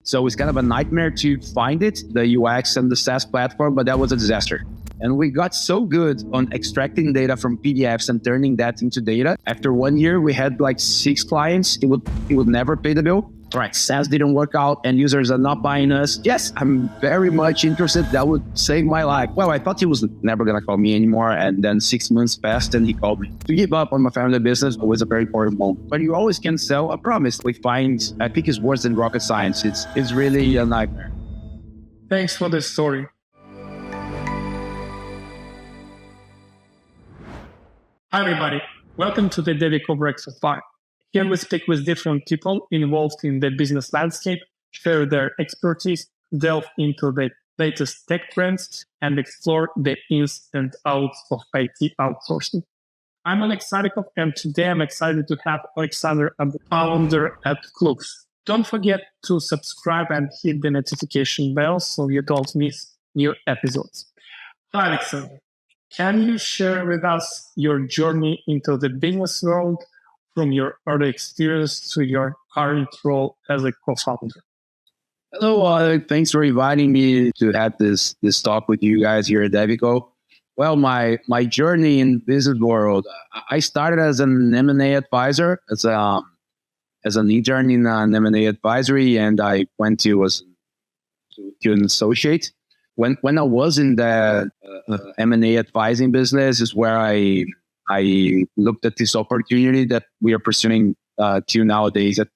So it's kind of a nightmare to find it, the UX and the SaaS platform, but that was a disaster. And we got so good on extracting data from PDFs and turning that into data. After 1 year, we had like 6 clients. It would never pay the bill. All right, SaaS didn't work out and users are not buying us. Yes, I'm very much interested. That would save my life. Well, I thought he was never going to call me anymore. And then 6 months passed and he called me. To give up on my family business was a very important moment. But you always can sell a promise. We find, I think it's worse than rocket science. It's really a nightmare. Thanks for the story. Hi, everybody. Welcome to the Devico Breakfast Bar. Here we speak with different people involved in the business landscape, share their expertise, delve into the latest tech trends, and explore the ins and outs of IT outsourcing. I'm Oleg Sadikov, and today I'm excited to have Alexandre Abu-Jamra, founder at Klooks. Don't forget to subscribe and hit the notification bell so you don't miss new episodes. Hi, Alexandre. Can you share with us your journey into the business world from your early experience to your current role as a co-founder? Hello, Oleg. Thanks for inviting me to have this talk with you guys here at Devico. Well, my journey in business world, I started as an M&A advisor, as an intern in an M&A advisory, and I went to an associate. When I was in the M&A advising business is where I looked at this opportunity that we are pursuing to nowadays at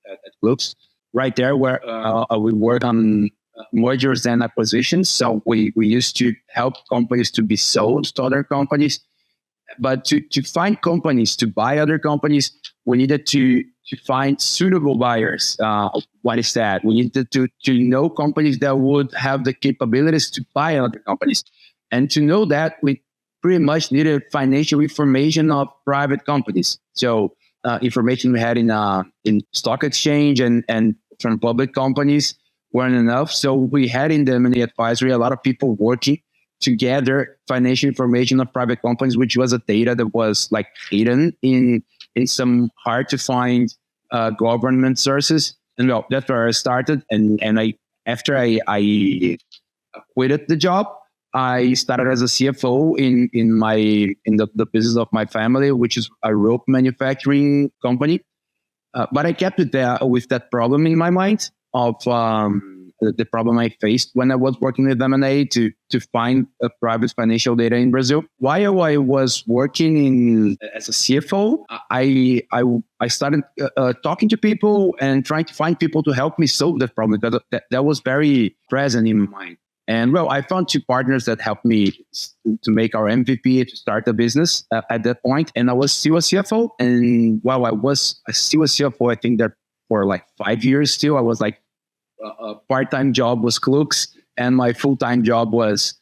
Klooks. Right there where we work on mergers and acquisitions. So we used to help companies to be sold to other companies. But to find companies to buy other companies, we needed to find suitable buyers. What is that? We needed to know companies that would have the capabilities to buy other companies. And to know that, we pretty much needed financial information of private companies. So information we had in stock exchange and from public companies weren't enough. So we had in the M&A advisory a lot of people working to gather financial information of private companies, which was a data that was like hidden in some hard to find government sources. And well, that's where I started. And after I quitted the job, I started as a CFO in the business of my family, which is a rope manufacturing company. But I kept it there with that problem in my mind of the problem I faced when I was working with M&A to find private financial data in Brazil. While I was working as a CFO, I started talking to people and trying to find people to help me solve that problem. That was very present in my mind. And well, I found 2 partners that helped me to make our MVP to start a business at that point. And I was still a CFO. And while I was still a CFO, I think that for like 5 years still, I was like, a part-time job was Klooks, and my full-time job was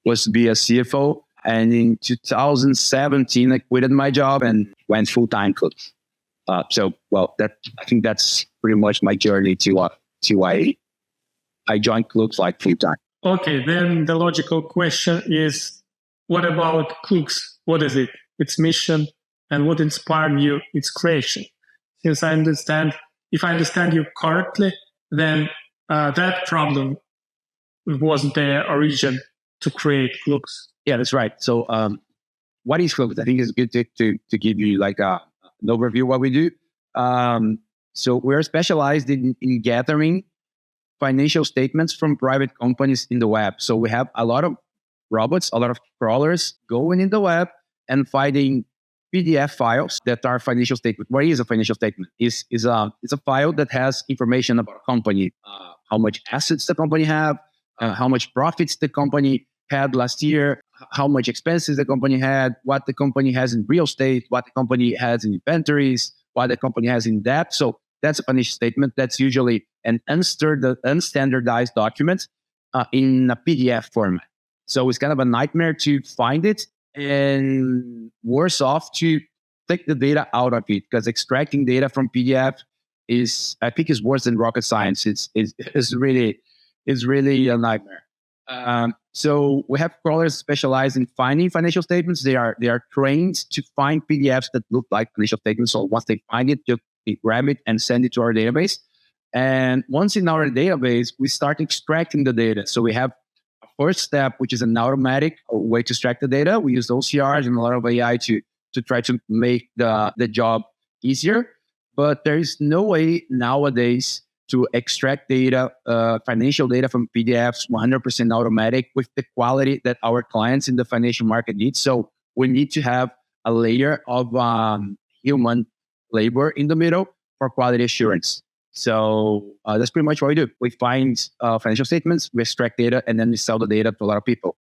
to be a CFO. And in 2017, I quitted my job and went full-time Klooks. So, well, I think that's pretty much my journey to I joined Klooks like full-time. Okay, then the logical question is, what about Klooks? What is it? Its mission, and what inspired you? Its creation. Since if I understand you correctly, then that problem was the origin to create Klooks. Yeah, that's right. So what is Klooks? I think it's good to give you like an overview of what we do. So we're specialized in gathering financial statements from private companies in the web. So we have a lot of robots, a lot of crawlers going in the web and finding PDF files that are financial statements. What is a financial statement? It's a file that has information about a company, how much assets the company have, how much profits the company had last year, how much expenses the company had, what the company has in real estate, what the company has in inventories, what the company has in debt. So that's a financial statement. That's usually an unstandardized document in a PDF format. So it's kind of a nightmare to find it, and worse off to take the data out of it, because extracting data from PDF is worse than rocket science. It's really a nightmare. So we have crawlers specialized in finding financial statements. They are trained to find PDFs that look like financial statements. So once they find it, they grab it and send it to our database. And once in our database, we start extracting the data. So we have a first step, which is an automatic way to extract the data. We use OCRs and a lot of AI to try to make the job easier. But there is no way nowadays to extract data, financial data from PDFs 100% automatic with the quality that our clients in the financial market need. So we need to have a layer of human labor in the middle for quality assurance. So that's pretty much what we do. We find financial statements, we extract data, and then we sell the data to a lot of people.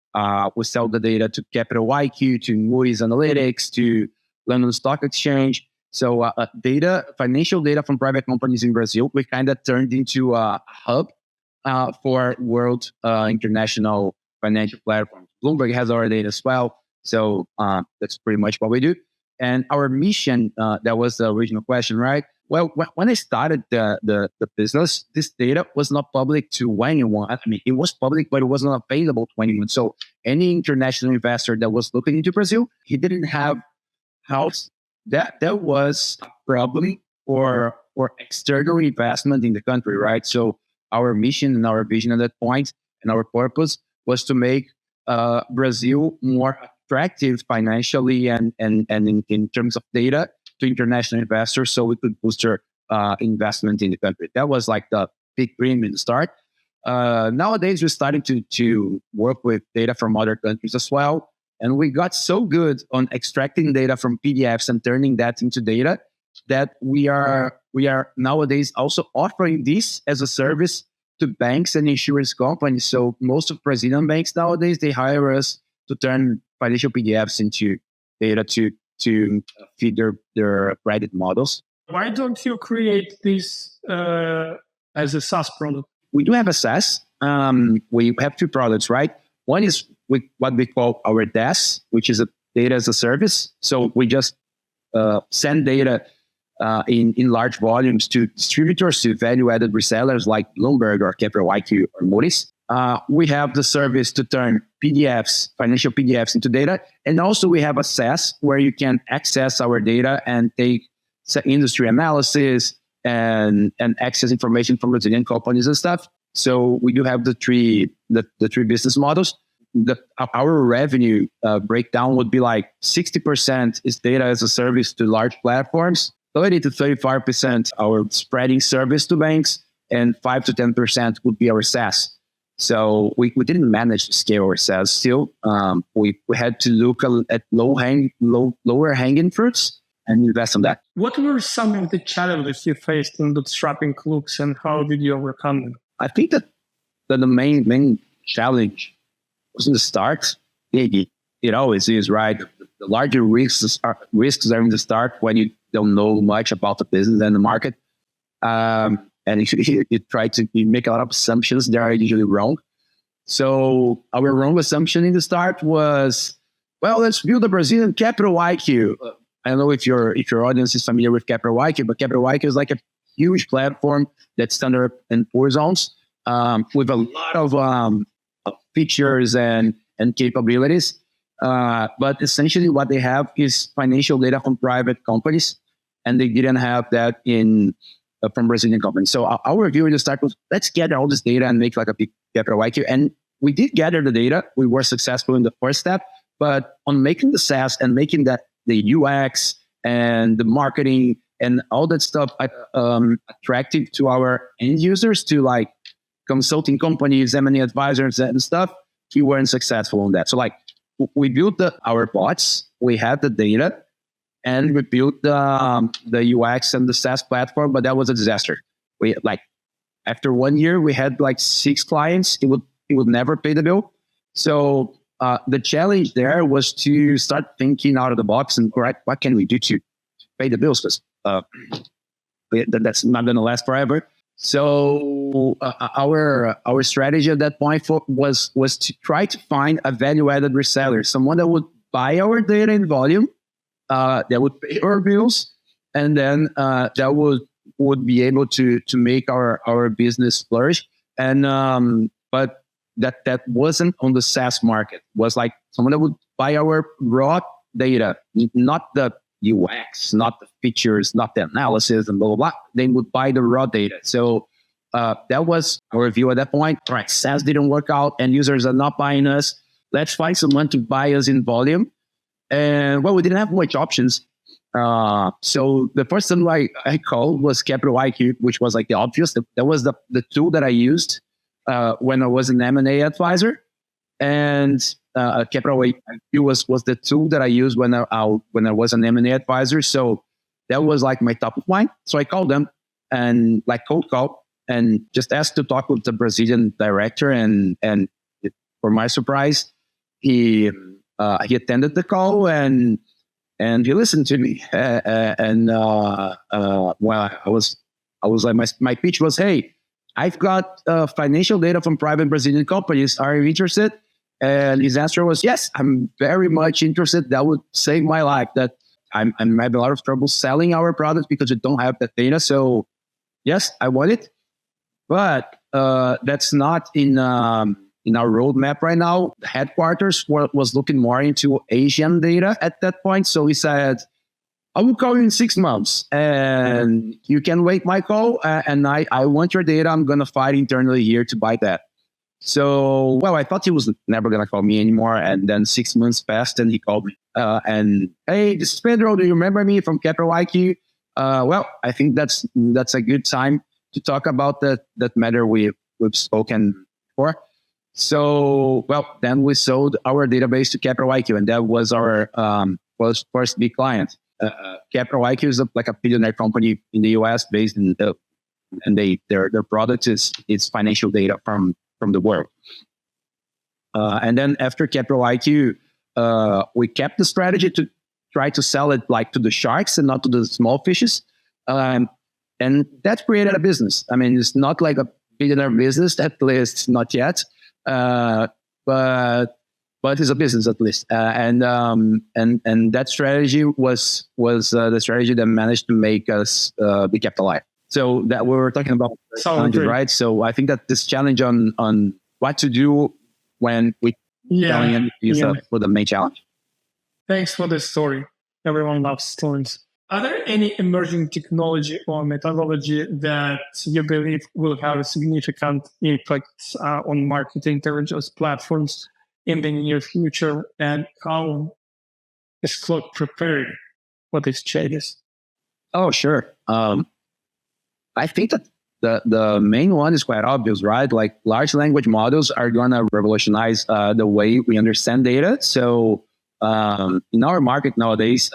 We sell the data to Capital IQ, to Moody's Analytics, to London Stock Exchange. So financial data from private companies in Brazil, we kind of turned into a hub for world international financial platforms. Bloomberg has our data as well. So that's pretty much what we do. And our mission, that was the original question, right? Well, when I started the business, this data was not public to anyone. I mean, it was public, but it was not available to anyone. So any international investor that was looking into Brazil, he didn't have house. That was a problem for external investment in the country, right? So our mission and our vision at that point and our purpose was to make Brazil more attractive financially and in terms of data to international investors, so we could boost their investment in the country. That was like the big dream in the start. Nowadays, we're starting to work with data from other countries as well. And we got so good on extracting data from PDFs and turning that into data that we are nowadays also offering this as a service to banks and insurance companies. So most of Brazilian banks nowadays, they hire us to turn financial PDFs into data to feed their credit models. Why don't you create this as a SaaS product? We do have a SaaS. We have two products, right? One is what we call our DaaS, which is a data as a service. So we just send data in large volumes to distributors, to value-added resellers like Bloomberg or Capital IQ or Moody's. We have the service to turn PDFs, financial PDFs into data. And also we have a SaaS where you can access our data and take industry analysis and access information from Brazilian companies and stuff. So we do have the three business models. Our revenue breakdown would be like 60% is data as a service to large platforms, 30 to 35% our spreading service to banks, and 5 to 10% would be our SaaS. So we didn't manage to scale our SaaS still. We had to look at lower hanging fruits and invest in that. What were some of the challenges you faced in bootstrapping Klooks, and how did you overcome them? I think that the main challenge was in the start. It always is, right? The larger risks are in the start when you don't know much about the business and the market. And you make a lot of assumptions that are usually wrong. So our wrong assumption in the start was, well, let's build a Brazilian Capital IQ. I don't know if your audience is familiar with Capital IQ, but Capital IQ is like a huge platform that's Standard & Poor's owns, with a lot of features and capabilities. But essentially what they have is financial data from private companies, and they didn't have that from Brazilian companies. So our view in the start was, let's gather all this data and make like a big Capital IQ. And we did gather the data. We were successful in the first step, but on making the SaaS and making that the UX and the marketing and all that stuff attractive to our end users, to like consulting companies, M&A advisors and stuff, we weren't successful on that. So like we built our bots, we had the data, and we built the UX and the SaaS platform, but that was a disaster. We after 1 year, we had like 6 clients. It would never pay the bill. So the challenge there was to start thinking out of the box and what can we do to pay the bills? Because that's not going to last forever. So our strategy at that point was to try to find a value-added reseller, someone that would buy our data in volume, that would pay our bills, and then that would be able to make our business flourish. And but that wasn't on the SaaS market. It was like someone that would buy our raw data, not the UX, not the features, not the analysis, and blah, blah, blah. They would buy the raw data. So that was our view at that point. All right, SaaS didn't work out, and users are not buying us. Let's find someone to buy us in volume. And we didn't have much options. So the first one I called was Capital IQ, which was like the obvious. That was the tool that I used when I was an M&A advisor. And Capital IQ was the tool that I used when I was an M&A advisor. So that was like my top of mind. So I called them and like cold call and just asked to talk with the Brazilian director. And for my surprise, he attended the call and he listened to me. Well, I was like, my pitch was, hey, I've got financial data from private Brazilian companies. Are you interested? And his answer was, yes, I'm very much interested. That would save my life. That I'm having a lot of trouble selling our products because we don't have that data. So yes, I want it. But that's not in our roadmap right now. The headquarters was looking more into Asian data at that point. So he said, I will call you in 6 months and you can wait my call. And I want your data. I'm going to fight internally here to buy that. So, well, I thought he was never going to call me anymore. And then 6 months passed and he called me. And, hey, this is Pedro. Do you remember me from Capital IQ? Well, I think that's a good time to talk about that matter we've spoken for. So, well, then we sold our database to Capital IQ, and that was our first big client. Capital IQ is like a billionaire company in the US based in and their product is financial data from the world. And then after Capital IQ, we kept the strategy to try to sell it like to the sharks and not to the small fishes. And that created a business. I mean, it's not like a billionaire business, at least not yet. But it's a business at least. And that strategy was the strategy that managed to make us be kept alive. So that we were talking about challenges, right? So I think that this challenge on what to do when we selling it is for the main challenge. Thanks for the story. Everyone loves stories. Are there any emerging technology or methodology that you believe will have a significant impact on market intelligence platforms in the near future? And how is Klooks prepared for these changes? Oh, sure. I think that the main one is quite obvious, right? Like large language models are going to revolutionize the way we understand data. So in our market nowadays,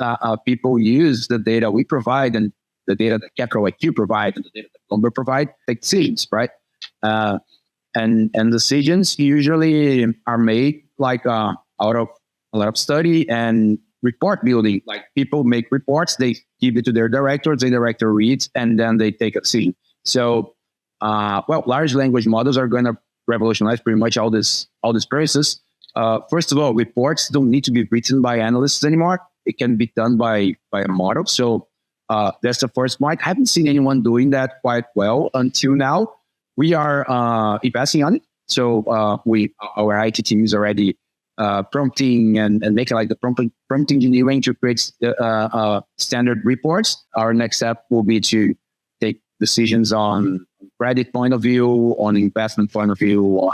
people use the data we provide and the data that Capital IQ provide and the data that Bloomberg provide, take decisions, right? And decisions usually are made like out of a lot of study and report building. Like people make reports, they give it to their directors, the director reads, and then they take a decision. So, large language models are going to revolutionize pretty much all this process. First of all, reports don't need to be written by analysts anymore. It can be done by a model. So that's the first point. I haven't seen anyone doing that quite well until now. We are investing on it. So our IT team is already prompting and making like the prompt engineering to create standard reports. Our next step will be to take decisions on credit point of view, on investment point of view,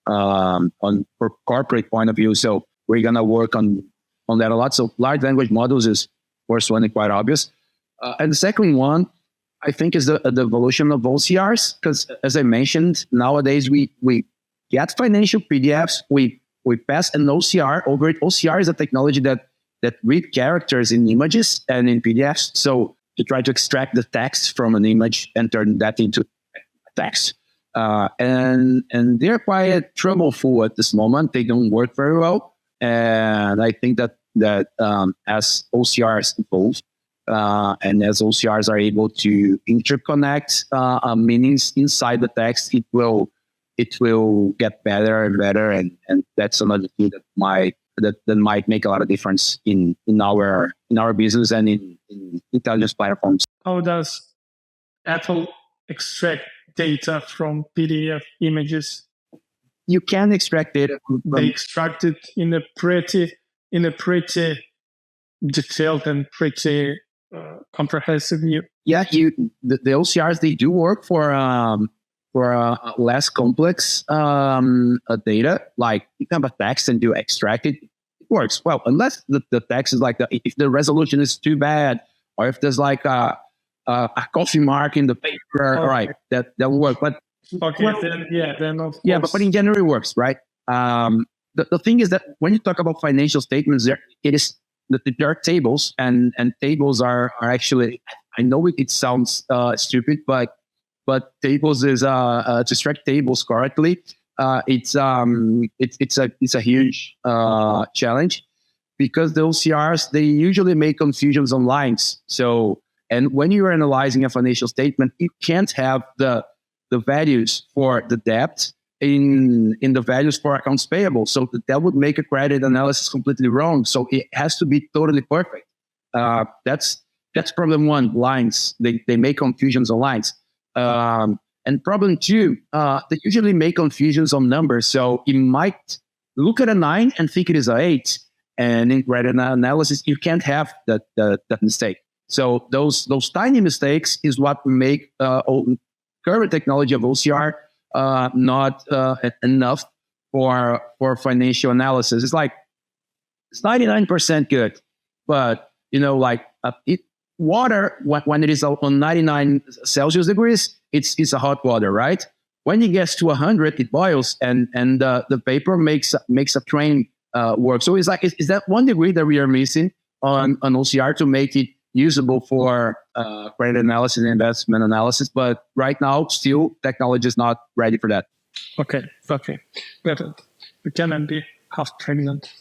on corporate point of view. So we're gonna work on that a lot. So large language models is first one and quite obvious. And the second one, I think, is the evolution of OCRs, because as I mentioned, nowadays we get financial PDFs, we pass an OCR over it. OCR is a technology that read characters in images and in PDFs. So to try to extract the text from an image and turn that into text. And they're quite troubleful at this moment. They don't work very well. And I think that as OCRs evolve, and as OCRs are able to interconnect meanings inside the text, it will get better and better. And that's another thing that might make a lot of difference in our business and in intelligence platforms. How does Apple extract data from PDF images? You can extract data from they extract it in a pretty detailed and pretty comprehensive view. Yeah, the OCRs, they do work for less complex data, like you can have a text and do extract it. It works well, unless the text is like if the resolution is too bad, or if there's like a coffee mark in the paper. All right, that will work. But then of course. Yeah, but in general it works, right? The thing is that when you talk about financial statements, there are tables, and tables are actually, I know it sounds stupid, but tables is to extract tables correctly. It's a huge challenge, because the OCRs, they usually make confusions on lines. So, and when you are analyzing a financial statement, you can't have the values for the debt in the values for accounts payable. So that would make a credit analysis completely wrong. So it has to be totally perfect. That's problem one. Lines, they make confusions on lines. And problem two, they usually make confusions on numbers. So you might look at a 9 and think it is an 8. And in credit analysis, you can't have that mistake. So those tiny mistakes is what make current technology of OCR not enough for financial analysis. It's 99% good, but water, when it is on 99 Celsius degrees, it's a hot water, right? When it gets to 100, it boils, and the vapor makes a train work. So is that 1 degree that we are missing on OCR to make it usable for credit analysis and investment analysis? But right now, still, technology is not ready for that. Okay. We cannot be half pregnant.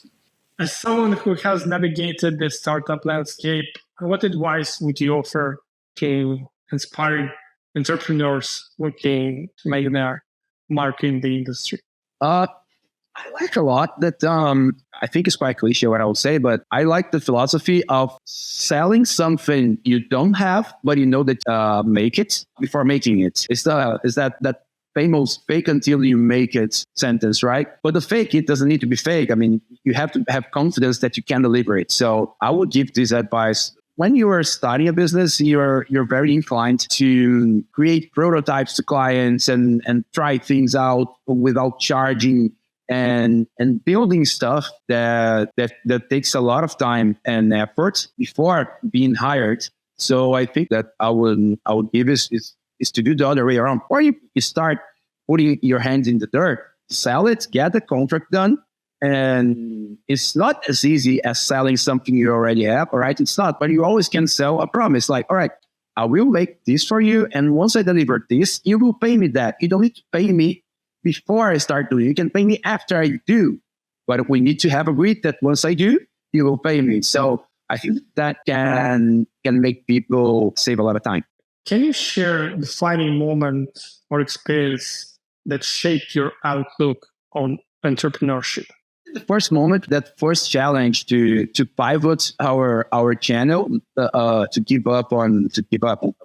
As someone who has navigated the startup landscape, what advice would you offer to inspiring entrepreneurs looking to make their mark in the industry? I like a lot that, I think it's quite cliche what I would say, but I like the philosophy of selling something you don't have, but you know that make it before making it. Is that famous fake until you make it sentence, right? But the fake, it doesn't need to be fake. I mean, you have to have confidence that you can deliver it. So I would give this advice. When you are starting a business, you're very inclined to create prototypes to clients and try things out without charging, and building stuff that takes a lot of time and effort before being hired. So I think that I would give is to do the other way around. Or you start putting your hands in the dirt, sell it, get the contract done. And it's not as easy as selling something you already have, all right? It's not, but you always can sell a promise. Like, all right, I will make this for you, and once I deliver this, you will pay me that. You don't need to pay me before I start doing it. You can pay me after I do. But we need to have agreed that once I do, you will pay me. So I think that can make people save a lot of time. Can you share a defining moment or experience that shaped your outlook on entrepreneurship? The first moment, that first challenge to pivot our channel, to give up.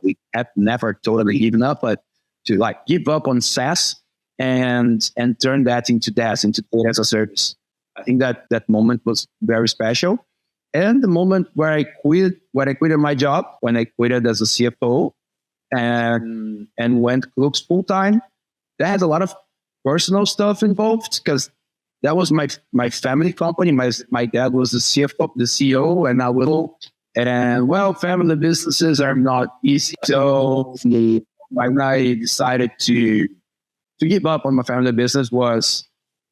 We have never totally given up, but to give up on SaaS and turn that into DaaS, into data as a service. I think that moment was very special. And the moment where I quitted my job, when I quitted as a CFO and went Klooks full time, that had a lot of personal stuff involved, because that was my family company. My dad was the CFO, the CEO, and family businesses are not easy. So when I decided to give up on my family business was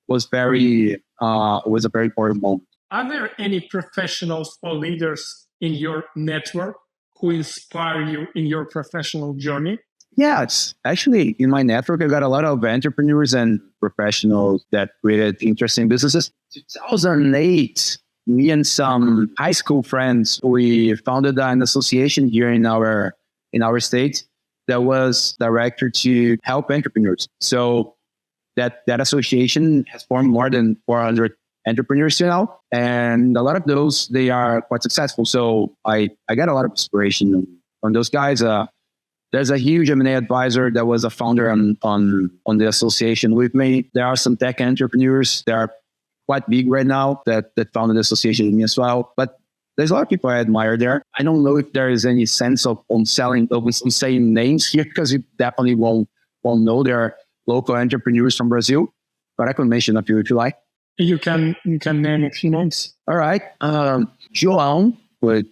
a very important moment. Are there any professionals or leaders in your network who inspire you in your professional journey? Yeah, it's actually in my network, I got a lot of entrepreneurs and professionals that created interesting businesses. 2008, me and some high school friends, we founded an association here in our state that was directed to help entrepreneurs. So that association has formed more than 400 entrepreneurs now, and a lot of those, they are quite successful. So I got a lot of inspiration from those guys. There's a huge M&A advisor that was a founder on the association with me. There are some tech entrepreneurs that are quite big right now that founded the association with me as well. But there's a lot of people I admire there. I don't know if there is any sense of saying names here because you definitely won't know. There are local entrepreneurs from Brazil, but I can mention a few if you like. You can name a few names. All right. João, with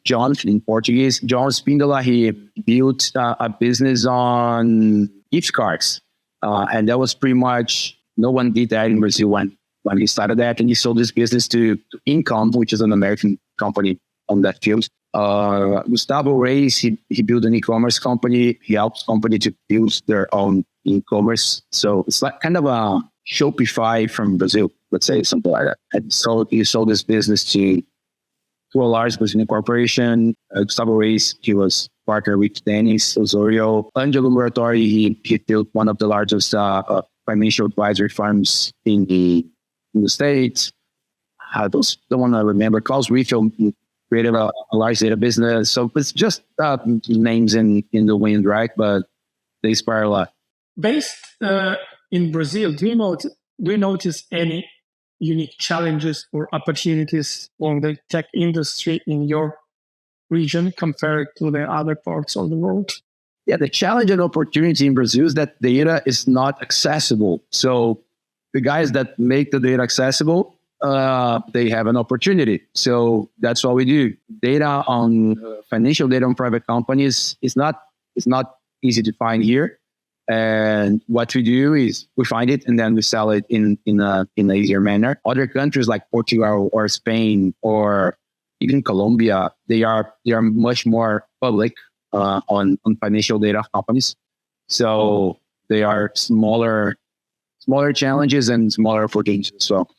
John in Portuguese. John Spindola, he built a business on gift cards. And that was pretty much, no one did that in Brazil when he started that. And he sold this business to Income, which is an American company on that field. Gustavo Reis, he built an e-commerce company. He helps company to build their own e-commerce. So it's like kind of a Shopify from Brazil, let's say, something like that. And so he sold this business to a large Brazilian corporation. Gustavo Reis, he was partner with Dennis Osorio. Angelo Muratori, he built one of the largest financial advisory firms in the States. Those the one I remember. Klaus Riefel created a large data business. So it's just names in the wind, right? But they inspire a lot. Based in Brazil, do you notice any unique challenges or opportunities on the tech industry in your region compared to the other parts of the world? Yeah, the challenge and opportunity in Brazil is that data is not accessible. So the guys that make the data accessible, they have an opportunity. So that's what we do. Data on financial data on private companies is not easy to find here. And what we do is we find it and then we sell it in an easier manner. Other countries like Portugal or Spain or even Colombia, they are much more public on financial data companies. So they are smaller challenges and smaller opportunities as well.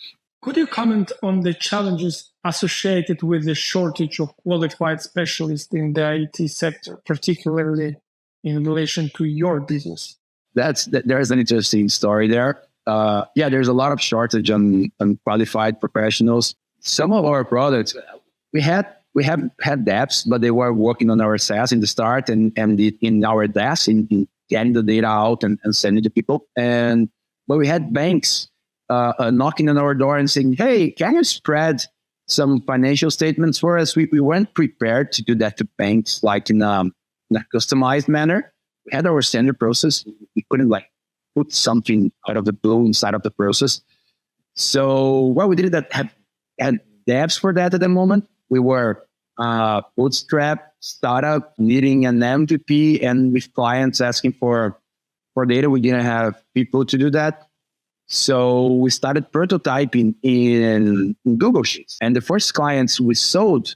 Could you comment on the challenges associated with the shortage of qualified specialists in the IT sector, particularly in relation to your business? There's an interesting story there. There's a lot of shortage on qualified professionals. Some of our products, we have had devs, but they were working on our SaaS in the start and in our DaaS in getting the data out and sending it to people. But we had banks knocking on our door and saying, "Hey, can you spread some financial statements for us?" We weren't prepared to do that to banks like in a customized manner. We had our standard process. We couldn't put something out of the blue inside of the process. So what we did that had devs for that at the moment. We were bootstrap startup needing an MVP, and with clients asking for data, we didn't have people to do that. So we started prototyping in Google Sheets. And the first clients we sold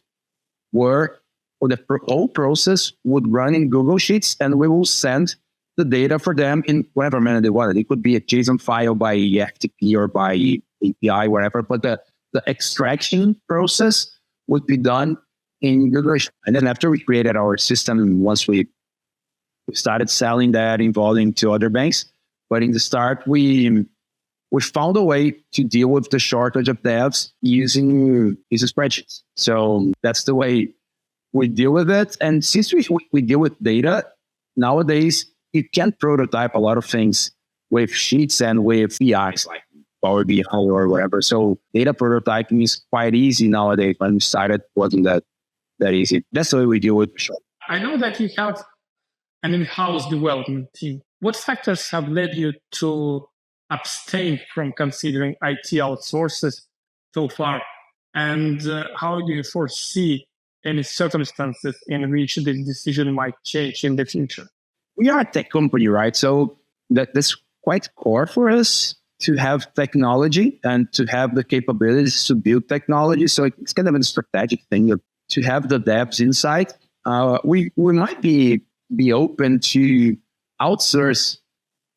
were, the whole process would run in Google Sheets, and we will send the data for them in whatever manner they wanted. It could be a JSON file by FTP or by API, whatever. But the extraction process would be done in Google Sheets. And then after we created our system, once we started selling that, involving to other banks. But in the start, we found a way to deal with the shortage of devs using spreadsheets. So that's the way we deal with it. And since we deal with data, nowadays, you can prototype a lot of things with sheets and with BIs like Power BI or whatever. So data prototyping is quite easy nowadays. When we started, it wasn't that easy. That's the way we deal with it. I know that you have an in-house development team. What factors have led you to abstain from considering IT outsources so far? And how do you foresee any circumstances in which this decision might change in the future? We are a tech company, right? So that's quite core for us to have technology and to have the capabilities to build technology. So it's kind of a strategic thing to have the devs inside. We might be open to outsource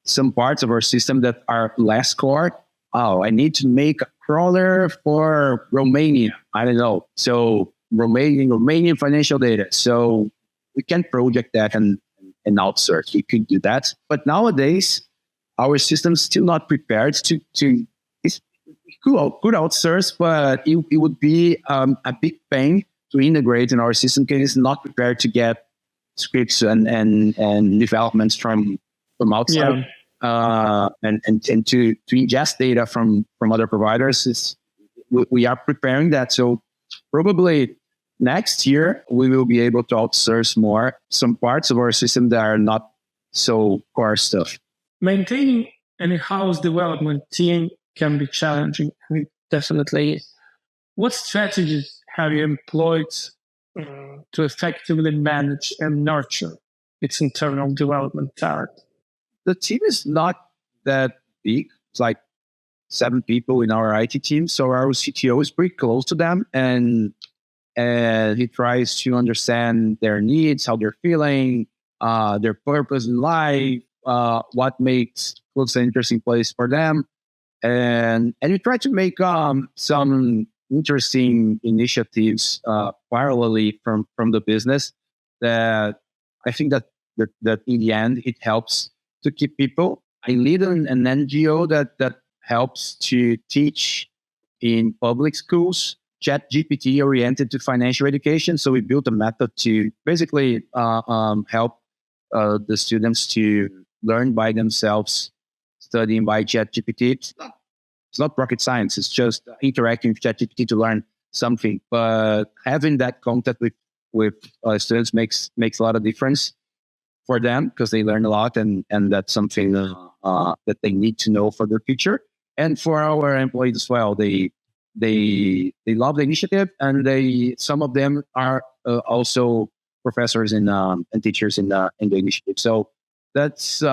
some parts of our system that are less core. Oh, I need to make a crawler for Romania. I don't know. So Romanian financial data. So we can project that and outsource. We could do that. But nowadays, our system's still not prepared to could outsource, but it would be a big pain to integrate in our system because it's not prepared to get scripts and developments from outside. Yeah. And to ingest data from other providers. We are preparing that. So probably next year, we will be able to outsource more some parts of our system that are not so core stuff. Maintaining an in-house development team can be challenging. It definitely is. What strategies have you employed to effectively manage and nurture its internal development talent? The team is not that big. It's like 7 people in our IT team. So our CTO is pretty close to them, and he tries to understand their needs, how they're feeling, their purpose in life, what makes Klooks an interesting place for them. And we try to make some interesting initiatives parallelly from the business that I think that in the end, it helps to keep people. I lead an NGO that helps to teach in public schools, ChatGPT oriented to financial education. So we built a method to basically help the students to learn by themselves, studying by ChatGPT. It's not rocket science. It's just interacting with ChatGPT to learn something. But having that contact with students makes a lot of difference for them, because they learn a lot, and that's something that they need to know for their future. And for our employees as well, they love the initiative, and some of them are also professors and teachers in the initiative. So that's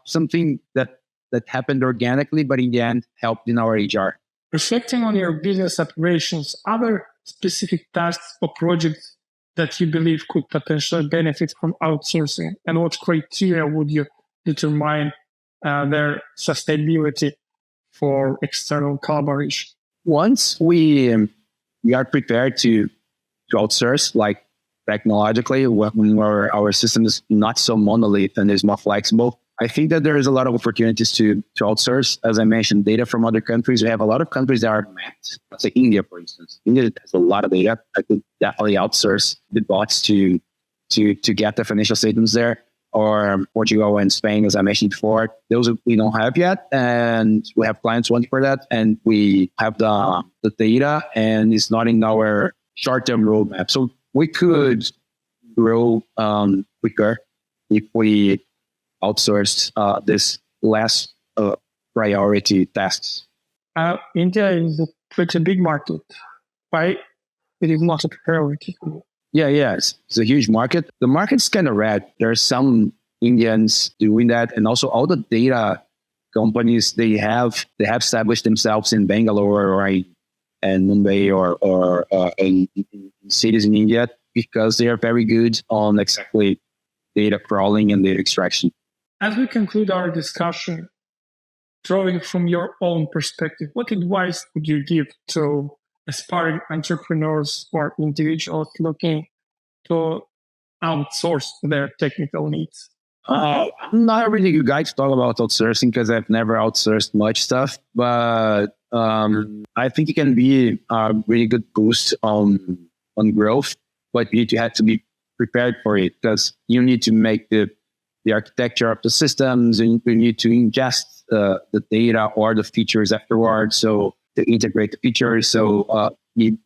something that happened organically, but in the end helped in our HR. Reflecting on your business operations, other specific tasks or projects that you believe could potentially benefit from outsourcing, and what criteria would you determine their sustainability for external collaboration? Once we are prepared to outsource, like technologically, when our system is not so monolith and is more flexible, I think that there is a lot of opportunities to outsource. As I mentioned, data from other countries. We have a lot of countries that are mapped. Let's say India, for instance. India has a lot of data. I could definitely outsource the bots to get the financial statements there. Or Portugal and Spain, as I mentioned before. Those we don't have yet, and we have clients wanting for that, and we have the data, and it's not in our short-term roadmap. So we could grow quicker if we outsourced this less priority tasks. India is a pretty big market. Why it is not a priority for you? Yeah, it's a huge market. The market's kind of red. There are some Indians doing that, and also all the data companies they have established themselves in Bangalore and Mumbai or in cities in India, because they are very good on exactly data crawling and data extraction. As we conclude our discussion, drawing from your own perspective, what advice would you give to aspiring entrepreneurs or individuals looking to outsource their technical needs? I'm not a really good guy to talk about outsourcing, because I've never outsourced much stuff, but I think it can be a really good boost on growth, but you have to be prepared for it, because you need to make the architecture of the systems, and you need to ingest the data or the features afterwards. So to integrate the features, so you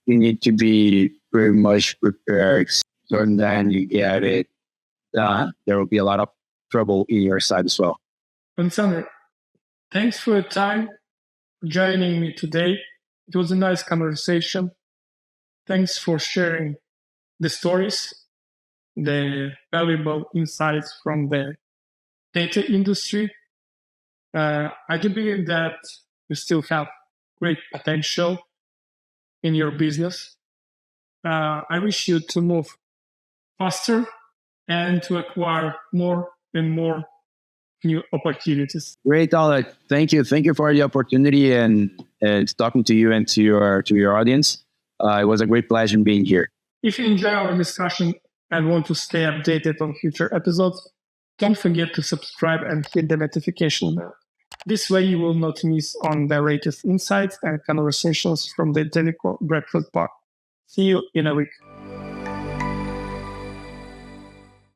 need to be very much prepared. So then you get it. There will be a lot of trouble in your side as well. Alexandre, thanks for your time joining me today. It was a nice conversation. Thanks for sharing the stories, the valuable insights from the data industry. I do believe that you still have great potential in your business. I wish you to move faster and to acquire more and more new opportunities. Great, Oleg. Thank you. Thank you for the opportunity and talking to you and to your audience. It was a great pleasure being here. If you enjoy our discussion and want to stay updated on future episodes, don't forget to subscribe and hit the notification bell. This way you will not miss on the latest insights and conversations from the Devico Breakfast Bar. See you in a week.